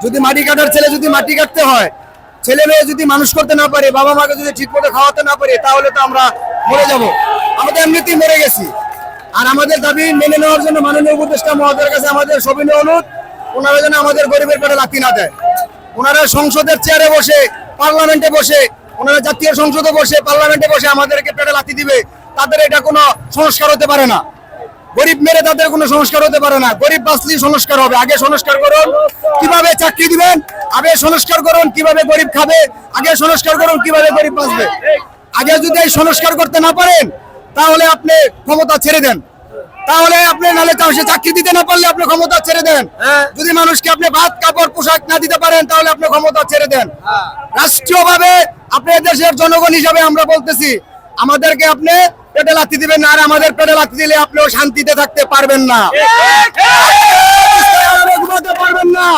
যদি মাটি কাটার ছেলে যদি মাটি কাটতে হয়, ছেলে মেয়ে যদি মানুষ করতে না পারে, বাবা মাকে যদি ঠিক মতো খাওয়াতে না পারে, তাহলে তো আমরা মরে যাব। আমরা তো এমনিতেই মরে গেছি। আর আমাদের দাবি মেনে নেওয়ার জন্য মাননীয় উপদেষ্টা মহোদয়ের কাছে আমাদের সবিনয় অনুরোধ, ওনারা যেন আমাদের গরিবের পেটে লাথি না দেয়। ওনারা সংসদের চেয়ারে বসে, পার্লামেন্টে বসে, ওনারা জাতীয় সংসদে বসে, পার্লামেন্টে বসে আমাদেরকে পেটে লাথি দিবে, তাদের এটা কোনো সংস্কার হতে পারে না। গরিব মেরে তাদের কোনো সংস্কার হতে পারে না। গরিব বাঁচলেই সংস্কার হবে। আগে সংস্কার করুন কিভাবে চাকরি দিবেন, আগে সংস্কার করুন কিভাবে গরিব খাবে, আগে সংস্কার করুন কিভাবে গরিব বাঁচবে। আগে যদি এই সংস্কার করতে না পারেন, তাহলে আপনি ক্ষমতা ছেড়ে দেন। তাহলে আপনি নালে চাকরি দিতে না পারলে আপনি ক্ষমতা ছেড়ে দেন। যদি মানুষকে আপনি ভাত কাপড় পোশাক না দিতে পারেন, তাহলে আপনি ক্ষমতা ছেড়ে দেন। রাষ্ট্রীয়ভাবে আপনি দেশের জনগণ হিসাবে আমরা বলতেছি, আমাদেরকে আপনি পেটে লাথি দিবেন না। আর আমাদের পেটে লাথি দিলে আপনিও শান্তিতে থাকতে পারবেন না, ঘুমাতে পারবেন না।